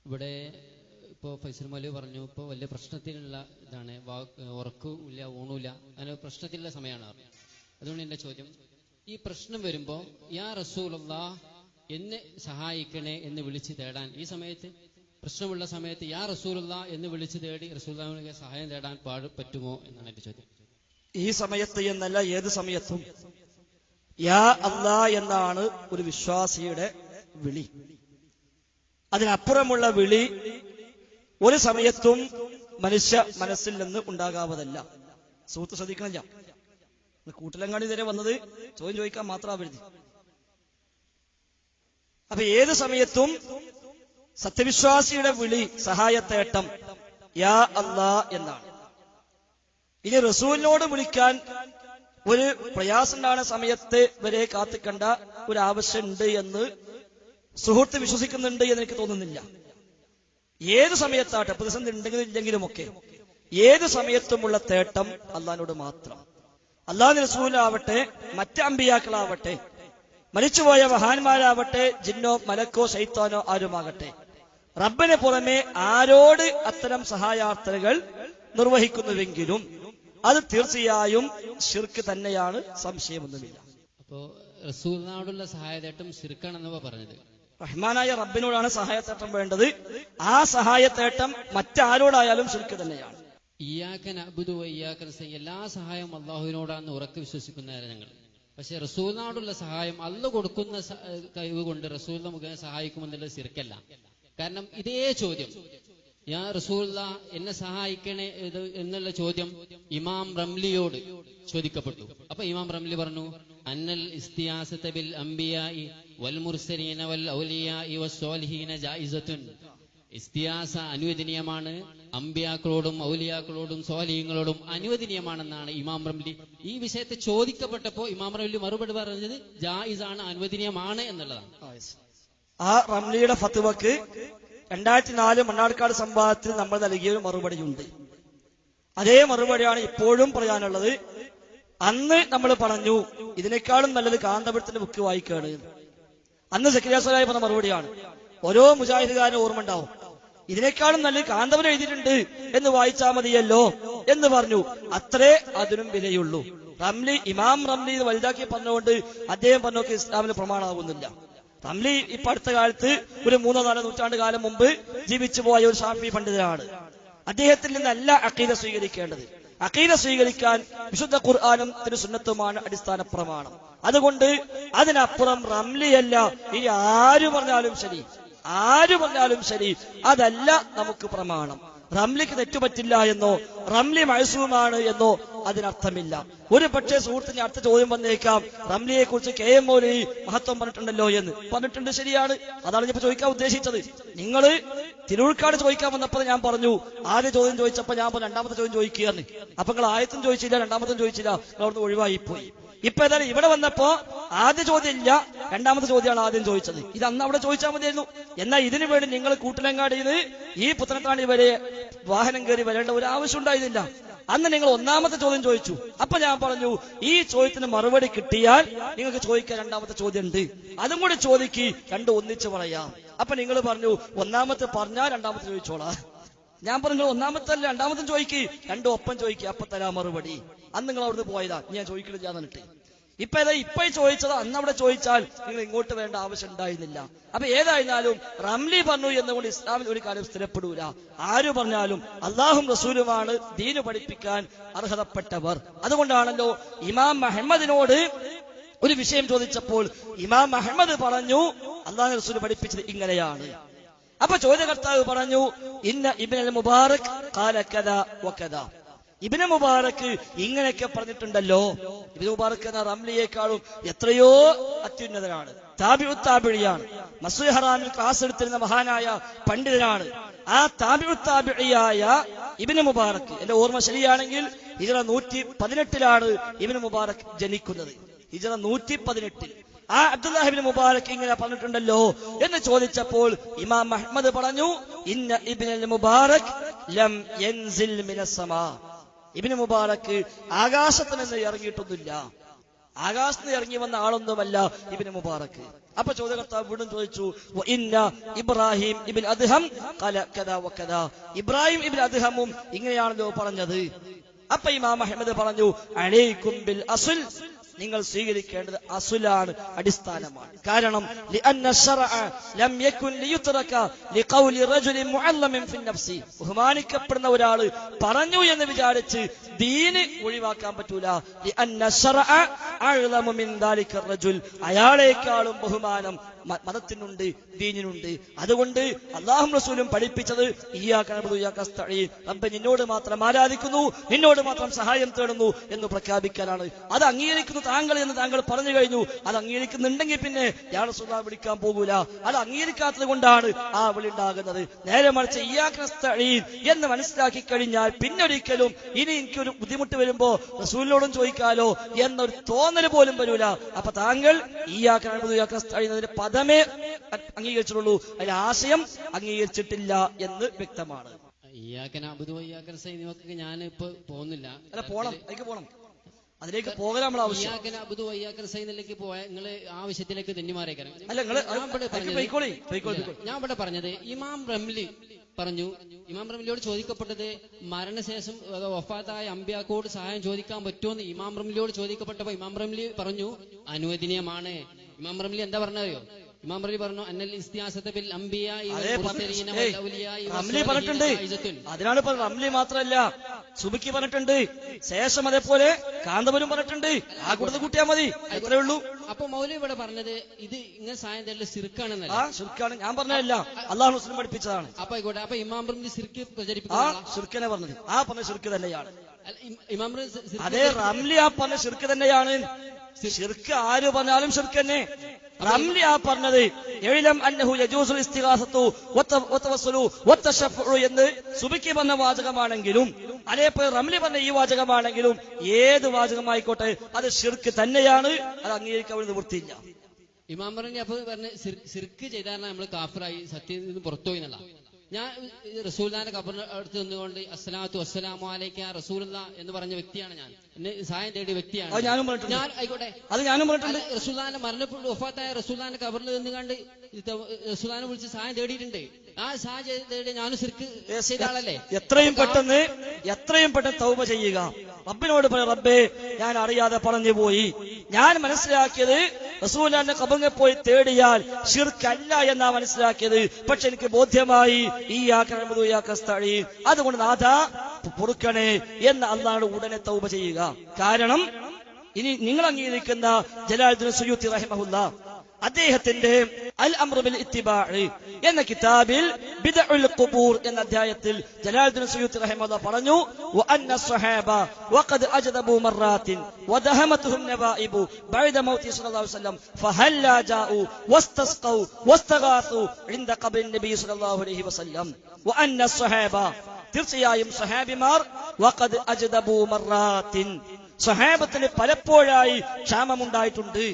ഇവിടെ ഇപ്പോൾ ഫൈസൽ മൗലവി പറഞ്ഞു, ഇപ്പോൾ വലിയ പ്രശ്നത്തിനുള്ള ഇതാണ്, ഉറക്കമില്ല, ഊണില്ല, അങ്ങനെ പ്രശ്നത്തിലുള്ള സമയമാണ്. അതുകൊണ്ട് എൻ്റെ ചോദ്യം, ഈ പ്രശ്നം വരുമ്പോൾ യാ റസൂലല്ലാഹ് എന്നെ സഹായിക്കണേ എന്ന് വിളിച്ച് തേടാൻ, ഈ സമയത്ത് പ്രശ്നമുള്ള സമയത്ത് യാ റസൂലല്ലാഹ് എന്ന് വിളിച്ച് തേടി റസൂലുള്ളാഹിയുടെ സഹായം തേടാൻ പറ്റുമോ എന്നാണ് എൻ്റെ ചോദ്യം. ഈ സമയത്ത് എന്നല്ല, ഏത് സമയത്തും യാ അല്ലാ എന്നാണ് ഒരു വിശ്വാസിയുടെ വിളി. അതിനപ്പുറമുള്ള വിളി ഒരു സമയത്തും മനുഷ്യ മനസ്സിൽ നിന്ന് ഉണ്ടാകാവതല്ല. സുഹൃത്ത് ശ്രദ്ധിക്കണില്ല, കൂട്ടിലങ്ങാടി വരെ വന്നത് ചോദ്യം ചോദിക്കാൻ മാത്രമാവരുത്. അപ്പൊ ഏത് സമയത്തും സത്യവിശ്വാസിയുടെ വിളി, സഹായത്തേട്ടം യാ അല്ലാ എന്നാണ്. ഇനി റസൂലിനോട് വിളിക്കാൻ ഒരു പ്രയാസമുണ്ടാകുന്ന സമയത്ത് വരെ കാത്തിക്കണ്ട ഒരു ആവശ്യമുണ്ട് എന്ന് സുഹൃത്ത് വിശ്വസിക്കുന്നുണ്ട് എന്ന് എനിക്ക് തോന്നുന്നില്ല. ഏത് സമയത്താട്ടെ, പ്രതിസന്ധി ഉണ്ടെങ്കിലും ഇല്ലെങ്കിലുമൊക്കെ ഏത് സമയത്തുമുള്ള തേട്ടം അള്ളാഹിനോട് മാത്രം. അള്ളാഹു റസൂലാവട്ടെ, മറ്റ് അമ്പിയാക്കളാവട്ടെ, മരിച്ചുപോയ മഹാന്മാരാവട്ടെ, ജിന്നോ മലക്കോ ശൈത്താനോ ആരുമാകട്ടെ, റബ്ബിന് പുറമെ ആരോട് അത്തരം സഹായാർത്ഥനകൾ നിർവഹിക്കുന്നുവെങ്കിലും അത് തീർച്ചയായും ശിർക്ക് തന്നെയാണ്, സംശയമൊന്നുമില്ല. അപ്പോ റസൂലിനോടുള്ള സഹായത്തേട്ടം ശിർക്കാണെന്നവ പറഞ്ഞത്. റഹ്മാനായ റബ്ബിനോടാണ് സഹായത്തേട്ടം വേണ്ടത്. ആ സഹായത്തേട്ടം മറ്റാരോടായാലും ശിർക്ക് തന്നെയാണ്. ഇയ്യാക നഅ്ബുദു വ ഇയ്യാക നസ്തഈൻ, എല്ലാ സഹായം അള്ളാഹുവിനോടാണെന്ന് ഉറക്കെ വിശ്വസിക്കുന്നവരാണ് ഞങ്ങൾ. പക്ഷെ റസൂലിനോടുള്ള സഹായം അള്ളാഹു കൊടുക്കുന്ന കഴിവ് കൊണ്ട് റസൂലിനെ മുഖേന സഹായിക്കുമെന്നുള്ളത് ശിർക്കല്ല. കാരണം ഇതേ ചോദ്യം, യാ റസൂലുള്ളാഹ് എന്നെ സഹായിക്കണേ എന്നുള്ള ചോദ്യം ഇമാം റംലിയോട് ചോദിക്കപ്പെട്ടു. അപ്പൊ ഇമാം റംലി പറഞ്ഞു, അന്നൽ ഇസ്തിയാസത ബിൽ അംബിയാഇ വൽ മുർസലീന വൽ ഔലിയാഇ വസ്സാലിഹീന ജായിസത്തുൻ. ഇസ്തിയാസ അനുവദനീയമാണ്, അമ്പിയാക്കളോടും ഔലിയാക്കളോടും സ്വാലിഹീങ്ങളോടും അനുവദനീയമാണെന്നാണ് ഇമാം റംലി. ഈ വിഷയത്തെ ചോദിക്കപ്പെട്ടപ്പോ ഇമാം റംലി മറുപടി പറഞ്ഞത് ജായിസാണ്, അനുവദനീയമാണ് എന്നുള്ളതാണ്. ആ റംലിയുടെ ഫത്വക്ക് 2004 മണ്ണാർക്കാട് സംവാദത്തിൽ നമ്മൾ നൽകിയ ഒരു മറുപടിയുണ്ട്. അതേ മറുപടിയാണ് ഇപ്പോഴും പറയാനുള്ളത്. അന്ന് നമ്മൾ പറഞ്ഞു ഇതിനേക്കാളും നല്ലത് കാന്തപുരത്തിന്റെ ബുക്ക് വായിക്കുകയാണ്. അന്ന് സക്കരിയ സ്വലാഹി പറഞ്ഞ മറുപടിയാണ്. ഓരോ മുജാഹിദുകാരനും ഓർമ്മ ഉണ്ടാവും, ഇതിനേക്കാളും നല്ലത് കാന്തപുരം എഴുതിയിട്ടുണ്ട് എന്ന് വായിച്ചാൽ മതിയല്ലോ എന്ന് പറഞ്ഞു. അത്രേ അതിനും വിലയുള്ളൂ. റംലി, ഇമാം റംലി വലുതാക്കി പറഞ്ഞുകൊണ്ട് അദ്ദേഹം പറഞ്ഞൊക്കെ ഇസ്ലാമിന് പ്രമാണമാകുന്നില്ല. റംലി ഇപ്പൊ അടുത്ത കാലത്ത് ഒരു 3-4 നൂറ്റാണ്ട് കാലം മുമ്പ് ജീവിച്ചു പോയ ഒരു ഷാഫി പണ്ഡിതനാണ്. അദ്ദേഹത്തിൽ നിന്നല്ല അഖീദ സ്വീകരിക്കേണ്ടത്. അഖീദ സ്വീകരിക്കാൻ വിശുദ്ധ ഖുർആനും തിരുസുന്നത്തുമാണ് അടിസ്ഥാന പ്രമാണം. അതുകൊണ്ട് അതിനപ്പുറം റംലിയല്ല, ഇനി ആര് പറഞ്ഞാലും ശരി അതല്ല നമുക്ക് പ്രമാണം. റംലിക്ക് തെറ്റുപറ്റില്ല എന്നോ റംലി മഅ്സൂമാണ് എന്നോ അതിനർത്ഥമില്ല. ഒരു പക്ഷേ സുഹൃത്തിന് അടുത്ത ചോദ്യം വന്നേക്കാം, റംലിയെ കുറിച്ച് KM മൗലവി മഹത്വം പറഞ്ഞിട്ടുണ്ടല്ലോ എന്ന്. പറഞ്ഞിട്ടുണ്ട്, ശരിയാണ്. അതാണ് ഞാൻ ചോദിക്കാൻ ഉദ്ദേശിച്ചത്. നിങ്ങൾ തിരൂർക്കാട് ചോദിക്കാൻ വന്നപ്പോൾ ഞാൻ പറഞ്ഞു, ആദ്യ ചോദ്യം ചോദിച്ചപ്പോൾ ഞാൻ പറഞ്ഞു രണ്ടാമത്തെ ചോദ്യം ചോദിക്കുകയാണ്. അപ്പൊ നിങ്ങൾ ആദ്യത്തും ചോദിച്ചില്ല, രണ്ടാമത്തും ചോദിച്ചില്ല, നിങ്ങൾ അവിടുന്ന് ഒഴിവായി പോയി. ഇപ്പൊ ഏതായാലും ഇവിടെ വന്നപ്പോ ആദ്യ ചോദ്യം ഇല്ല, രണ്ടാമത്തെ ചോദ്യമാണ് ആദ്യം ചോദിച്ചത്. ഇത് അന്ന് അവിടെ ചോദിച്ചാൽ മതിയായിരുന്നു. എന്നാൽ ഇതിനു വേണ്ടി നിങ്ങൾ കൂട്ടിലങ്ങാടിയിൽ നിന്ന് ഈ പുത്തനത്താണി വരെ വാഹനം കയറി വരേണ്ട ഒരു ആവശ്യം ഉണ്ടായിരുന്നില്ല. അന്ന് നിങ്ങൾ ഒന്നാമത്തെ ചോദ്യം ചോദിച്ചു. അപ്പൊ ഞാൻ പറഞ്ഞു, ഈ ചോദ്യത്തിന് മറുപടി കിട്ടിയാൽ നിങ്ങൾക്ക് ചോദിക്കാൻ രണ്ടാമത്തെ ചോദ്യം ഉണ്ട്, അതും കൂടി ചോദിക്ക്, രണ്ടും ഒന്നിച്ച് പറയാം. അപ്പൊ നിങ്ങൾ പറഞ്ഞു ഒന്നാമത്തെ പറഞ്ഞാൽ രണ്ടാമത്തെ ചോദിച്ചോളാം. ഞാൻ പറഞ്ഞു ഒന്നാമത്തെ അല്ല, രണ്ടാമത്തെ ചോദിക്ക്, രണ്ടും ഒപ്പം ചോദിക്കുക, അപ്പൊ തരാ മറുപടി. അന്ന് നിങ്ങൾ അവിടുന്ന് പോയതാ, ഞാൻ ചോദിക്കണില്ല എന്നിട്ട്. ഇപ്പൊ ചോദിച്ചത് അന്ന് അവിടെ ചോദിച്ചാൽ നിങ്ങൾ ഇങ്ങോട്ട് വേണ്ട ആവശ്യം ഉണ്ടായിരുന്നില്ല. അപ്പൊ ഏതായിരുന്നാലും റംലി പറഞ്ഞു എന്നുകൊണ്ട് ഇസ്ലാമിൽ ഒരു കാര്യം സ്ഥിരപ്പെടൂല. ആര് പറഞ്ഞാലും അള്ളാഹും റസൂലുമാണ് ദീന് പഠിപ്പിക്കാൻ അർഹതപ്പെട്ടവർ. അതുകൊണ്ടാണല്ലോ ഇമാം അഹമ്മദിനോട് ഒരു വിഷയം ചോദിച്ചപ്പോൾ ഇമാം അഹമ്മദ് പറഞ്ഞു അള്ളാഹു റസൂൽ പഠിപ്പിച്ചത് ഇങ്ങനെയാണ്. അപ്പൊ ചോദ്യകർത്താവ് പറഞ്ഞു, ഇന്ന ഇബ്നുൽ മുബാറക് ഖാല കദാ വകദാ, ഇബ്നു മുബാറക് ഇങ്ങനെയൊക്കെ പറഞ്ഞിട്ടുണ്ടല്ലോ. ഇബ്നു മുബാറക് എന്ന റംലിയേക്കാളും എത്രയോ അത്യുന്നതനാണ്, താബിഉ താബിഇയാണ്. മസ്ജിദ് ഹറാമിൽ ക്ലാസ് എടുത്തിരുന്ന മഹാനായ പണ്ഡിതനാണ്. ആ താബിഉ താബിഇയായ ഇബ്നു മുബാറക്, എന്റെ ഓർമ്മ ശരിയാണെങ്കിൽ ഹിജ്റ 118 ഇബ്നു മുബാറക് ജനിക്കുന്നത്. ഹിജ്റ 118. ആ അബ്ദുല്ലാഹ് ഇബ്നു മുബാറക് ഇങ്ങനെ പറഞ്ഞിട്ടുണ്ടല്ലോ എന്ന് ചോദിച്ചപ്പോൾ ഇമാം അഹ്മദ് പറഞ്ഞു, ഇന്ന ഇബ്നുൽ മുബാറക് ലം യൻസിൽ മിനസ് സമാ, ഇബ്നു മുബാറക് ആകാശത്ത് നിന്ന് ഇറങ്ങിയിട്ടൊന്നുമില്ല. ആകാശത്ത് ഇറങ്ങി വന്ന ആളൊന്നുമല്ല ഇബ്നു മുബാറക്ക്. അപ്പൊ ചോദ്യകർത്താവ് വീണ്ടും ചോദിച്ചു, ഇന്ന ഇബ്രാഹിം ഇബ്നു അദ്ഹം ഖല കദാ വകദാ, ഇബ്രാഹിം ഇബ്നു അദ്ഹമും ഇങ്ങനെയാണല്ലോ പറഞ്ഞത്. അപ്പൊ ഇമാം അഹ്മദ് പറഞ്ഞു, അലൈക്കും ബിൽ അസ്ൽ, നിങ്ങൾ സ്വീകരിക്കേണ്ടത് അസുലാണ്, അടിസ്ഥാനമാണ്. കാരണം ലിഅന്ന ശർഅ ലം യകുൻ ലിയുത്രക ലിഖൗലി റജുലിൻ മുഅല്ലമിൻ ഫി നഫ്സി, ബഹുമാനിക്കപ്പെടുന്ന ഒരാൾ പറഞ്ഞു എന്ന് വിചാരിച്ച് ദീന് ഒഴിവാക്കാൻ പറ്റൂല. ലിഅന്ന ശർഅ അഅ്ലമു മിൻ ദാലിക റജുൽ, അയാളേക്കാളും ബഹുമാനം മതത്തിനുണ്ട്, ദീനിനുണ്ട്. അതുകൊണ്ട് അല്ലാഹും റസൂലും പഠിപ്പിച്ചത് ഇയ്യാക നഅ്ബുദു വഇയ്യാക നസ്തഈൻ, റബ്ബേ നിന്നോട് മാത്രം ആരാധിക്കുന്നു, നിന്നോട് മാത്രം സഹായം തേടുന്നു എന്ന് പ്രഖ്യാപിക്കാനാണ്. അത് അംഗീകരിക്കുന്നു താങ്കൾ എന്ന് താങ്കൾ പറഞ്ഞു കഴിഞ്ഞു. അത് അംഗീകരിക്കുന്നുണ്ടെങ്കിൽ പിന്നെ യാ റസൂലല്ലാഹ് വിളിക്കാൻ പോകൂല. അത് അംഗീകരിക്കാത്തത് കൊണ്ടാണ് ആ വിളി ഉണ്ടാകുന്നത്. നേരെ മറിച്ച് ഇയ്യാക നസ്തഈൻ എന്ന് മനസ്സിലാക്കി കഴിഞ്ഞാൽ പിന്നൊരിക്കലും ഇനി എനിക്കൊരു ബുദ്ധിമുട്ട് വരുമ്പോ റസൂലിനോടും ചോദിക്കാലോ എന്നൊരു തോന്നൽ പോലും വരൂല. അപ്പൊ താങ്കൾ ഇയ്യാക നഅ്ബുദു വഇയ്യാക നസ്തഈൻ എന്നതിന്റെ പദമേ അംഗീകരിച്ചിട്ടുള്ളൂ, അതിന്റെ ആശയം അംഗീകരിച്ചിട്ടില്ല എന്ന് വ്യക്തമാണ്. ഇയ്യാക നഅ്ബുദു വഇയ്യാക നസ്തഈൻ എന്നൊക്കെ ഞാൻ ഇപ്പൊ പോകുന്നില്ല. അല്ല, പോണം, അതിലേക്ക് പോണം, അതിലേക്ക് പോകൽ നമ്മൾ ആവശ്യം. ഇയ്യാക നഅ്ബുദു വഇയ്യാക നസ്തഈനിലേക്ക് പോയാൽ നിങ്ങൾ ആ വിഷയത്തിലേക്ക് തെന്നിമാറിയേക്കാം. അല്ല, ഞാൻ ഇവിടെ പറഞ്ഞത് ഇമാം റംലി പറഞ്ഞു. ഇമാം റംലിയോട് ചോദിക്കപ്പെട്ടത് മരണശേഷം വഫാത്തായ അമ്പിയാക്കോട് സഹായം ചോദിക്കാൻ പറ്റുമെന്ന് ഇമാം റംലിയോട് ചോദിക്കപ്പെട്ടപ്പോ ഇമാം റംലി പറഞ്ഞു അനുവദനീയമാണ്. ഇമാം റംലി എന്താ പറഞ്ഞറിയോ? ഇമാം റംലി പറഞ്ഞു അന്നൽ ഇസ്തിആസത ബിൽ അംബിയാഇ വൽ മുർസലീന വൽ ഔലിയാഇ റംലി പറഞ്ഞിട്ടുണ്ട്. അതിനാണ് ഇപ്പൊ റംലി മാത്രമല്ല സുബിക്ക് പറഞ്ഞിട്ടുണ്ട്, ശേഷം അതേപോലെ കാന്തപുരം പറഞ്ഞിട്ടുണ്ട്. ആ കൂടുതൽ കൂട്ടിയാൽ മതി, അത്രേ ഉള്ളൂ. അപ്പൊ മൗലവി ഇവിടെ പറഞ്ഞത് ഇത് ഇങ്ങനെ സായം തരല് ശിർക്കാണെന്നല്ല. ആ ശിർക്കാണ്, ഞാൻ പറഞ്ഞതല്ല, അല്ലാഹു മുസ്ലിം പഠിപ്പിച്ചതാണ്. അപ്പൊ ആയിക്കോട്ടെ. അപ്പൊ ഇമാം റംലി ശിർക്ക് ആ പ്രചരിപ്പിക്കുന്ന ശിർക്കനെ പറഞ്ഞത്, ആ പറഞ്ഞ ശിർക്ക് തന്നെയാണ്. ഇമാം അതേ റംലി ആ പറഞ്ഞ ശിർക്ക് തന്നെയാണ്. ശിർക്ക് ആര് പറഞ്ഞാലും ശിർക്ക് തന്നെ. റംലി ആ പറഞ്ഞത് എഴിലം അന്നഹു യജൂസുൽ ഇസ്തിഗാസത്തു വതവസ്സുലു വതശഫഉ എന്ന് സുബിക്ക് പറഞ്ഞ വാചകമാണെങ്കിലും അതേപോലെ റംലി പറഞ്ഞ ഈ വാചകമാണെങ്കിലും ഏത് വാചകമായിക്കോട്ടെ അത് ശിർക്ക് തന്നെയാണ്. അത് അംഗീകരിക്കാൻ ഒരു നിവൃത്തിയില്ല. ഇമാം റംലി അപ്പൊ പറഞ്ഞ ശിർക്ക് ചെയ്താൽ നമ്മൾ കാഫിറായി, സത്യത്തിൽ നിന്ന് പുറത്തുപോയി എന്നല്ല. ഞാൻ റസൂലുള്ളാഹിന്റെ ഖബറിന്റെ അടുത്ത് നിന്നുകൊണ്ട് അസ്സലാത്തു വസ്സലാമു അലൈക റസൂലുള്ളാഹ് എന്ന് പറഞ്ഞ വ്യക്തിയാണ് ഞാൻ. എന്നെ സഹായം തേടിയ വ്യക്തിയാണ് ഞാൻ. ആയിക്കോട്ടെ, അത് ഞാനും പറഞ്ഞിട്ടുണ്ട്. റസൂലുള്ളാഹിന്റെ മരണപ്പെട്ടു വഫാത്തായ റസൂലുള്ളാഹിന്റെ ഖബറിൽ നിന്നുകൊണ്ട് റസൂലുള്ളാഹിനെ വിളിച്ച് സഹായം തേടിയിട്ടുണ്ട്. ആ സഹായം തേടി ഞാനും ശിർക്ക് ചെയ്ത ആളല്ലേ. എത്രയും പെട്ടെന്ന് തൗബ ചെയ്യുക. റബ്ബിനോട് പറ, റബ്ബേ ഞാൻ അറിയാതെ പറഞ്ഞു പോയി, ഞാൻ മനസ്സിലാക്കിയത് റസൂലുള്ളാഹിന്റെ ഖബറിൽ പോയി തേടിയാൽ ശിർക്കല്ല എന്നാ മനസ്സിലാക്കിയത്. പക്ഷെ എനിക്ക് ബോധ്യമായി ഇയ്യാക നഅ്ബുദു വഇയ്യാക നസ്തഈൻ, അതുകൊണ്ട് നാഥാ പൊറുക്കണേ എന്ന് അല്ലാഹുവോട് ഉടനെ തൗബ ചെയ്യുക. കാരണം ഇനി നിങ്ങൾ അംഗീകരിക്കുന്ന ജലാലുദ്ദീൻ സുയൂത്തി റഹിമഹുല്ലാഹ് അദ്ദേഹത്തിന്റെ അൽ അംറു ബിൽ ഇത്തിബാഇ എന്ന കിതാബിൽ ബിദ്ഉൽ ഖുബൂർ എന്ന അധ്യായത്തിൽ ജലാലുദ്ദീൻ സുയൂത്തി റഹിമഹുല്ലാഹ് പറഞ്ഞു, വഅന്ന സ്വഹാബ വഖദ് അജ്ദബു മറാത്തിൻ വദഹമതുഹും നവായിബു ബഅദ മൗതി സ്വല്ലല്ലാഹു അലൈഹി വസല്ലം ഫഹല്ലാ ജാഉ വസ്തസ്ഖൗ വസ്തഗാസു ഇൻദ ഖബ്രി നബി സ്വല്ലല്ലാഹു അലൈഹി വസല്ലം. വഅന്ന സ്വഹാബ, തീർച്ചയായും സഹാബിമാർ വഖദ് അജ്ദബു മറാത്തിൻ, സഹാബത്തിന് പലപ്പോഴായി ക്ഷാമമുണ്ടായിട്ടുണ്ട്.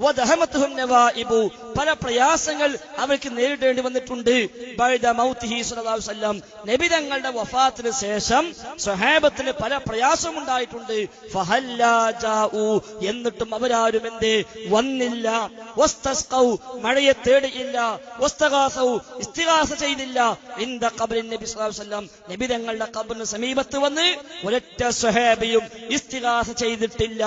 വദഹമതുഹും നവായിബു, പല പ്രയാസങ്ങൾ അവർക്ക് നേരിടേണ്ടി വന്നിട്ടുണ്ട്. ബഅദ മൗതിഹി സ്വല്ലല്ലാഹു അലൈഹി വസല്ലം, നബി തങ്ങളുടെ വഫാത്തിന് ശേഷം സഹാബത്തിന് പല പ്രയാസമുണ്ടായിട്ടുണ്ട്. ഫഹല്ലാ ജാഉ, എന്നിട്ടും അവരാരും എന്തേ വന്നില്ല. വസ്തസ്ഖൗ, മഴയെ തേടിയില്ല. വസ്തഗാസൗ, ഇസ്തിഗാസ ചെയ്തില്ല. ഇൻദ ഖബ്രി നബി സ്വല്ലല്ലാഹു അലൈഹി വസല്ലം, നബി തങ്ങളുടെ ഖബറിന് സമീപത്ത് വന്ന് ഒരൊറ്റ സ്വഹാബിയും ഇസ്തിഗാസ ചെയ്തിട്ടില്ല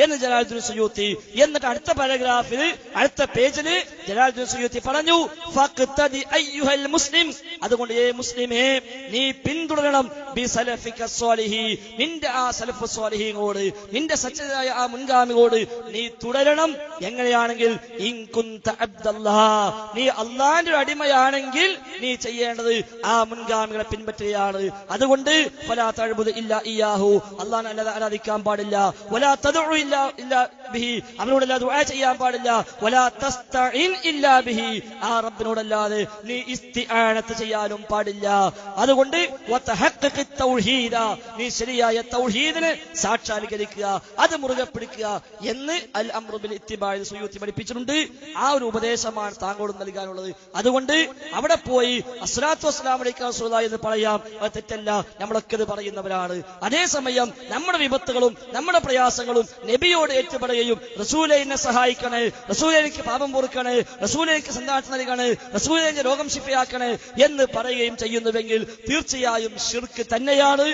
എന്ന് ജലാലുദ്ദീൻ സുയൂത്തി. എന്നിട്ട് അടുത്ത പാരഗ്രാഫിൽ, അടുത്ത പേജിൽ ജലാലുദ്ദീൻ സുയൂത്തി പറഞ്ഞു, ഫഖ്തദി അയ്യുഹൽ മുസ്ലിം, അതുകൊണ്ട് ഏ മുസ്ലിമേ നീ പിന്തുടരണം ബി സലഫിക സ്വാലിഹി, നിന്റെ ആ സലഫ് സ്വാലിഹീനോട്, നിന്റെ സച്ചരായ ആ മുൻഗാമിയോട് നീ തുടരണം. എങ്ങനെയാണെങ്കിൽ ഇൻ കുന്ത അബ്ദല്ലാഹ്, നീ അല്ലാഹുവിന്റെ ഒരു അടിമയാണെങ്കിൽ നീ ചെയ്യേണ്ടത് ആ മുൻഗാമികളെ പിൻപറ്റുകയാണ്. അതുകൊണ്ട് ഫലാ തഅബ്ദു ഇല്ലാ ഇയ്യാഹു, അല്ലാഹുവിനെ അല്ലാതെ ആരാധിക്കാൻ പാടില്ല. വലാ തദ്ഉ ഇല്ലാ ബിഹി, അവനോടല്ലാതെ ദുആ ചെയ്യാൻ പാടില്ല. വലാ തസ്തഈൻ ഇല്ലാ ബിഹി, ആ റബ്ബിനോടല്ലാതെ നീ ഇസ്തിആനത്ത് ചെയ്യാനും പാടില്ല. അതുകൊണ്ട് വതഹഖഖി തൗഹീദ, നീ ശരിയായ തൗഹീദിനെ സാക്ഷാത്കരിക്കുക, അത് മുറുകെ പിടിക്കുക എന്ന് അൽ അംറു ബിൽ ഇത്തിബാഇ സുയൂത്തി പഠിപ്പിച്ചിട്ടുണ്ട്. ആ ഒരു ഉപദേശമാണ് താങ്കളോട് നൽകാനുള്ളത്. അതുകൊണ്ട് അവിടെ പോയി അസ്സലാത്തു വസ്സലാമു അലൈക റസൂലുള്ളാഹി എന്ന് പറയാം, അത് തെറ്റല്ല, നമ്മളൊക്കെ ഇത് പറയുന്നവരാണ്. അതേസമയം നമ്മുടെ വിപത്തുകളും നമ്മുടെ പ്രയാസങ്ങളും നബിയോട് ഏറ്റുപറയുകയും റസൂലേ എന്നെ സഹായിക്കണേ, റസൂലേ എനിക്ക് പാപം പൊറുക്കണേ, റസൂലേ എനിക്ക് സന്താനം നൽകണേ, റസൂലേ എന്റെ രോഗം ശിഫയാക്കണേ എന്ന് പറയുകയും ചെയ്യുന്നുവെങ്കിൽ തീർച്ചയായും ശിർക്ക് തന്നെയാണ്.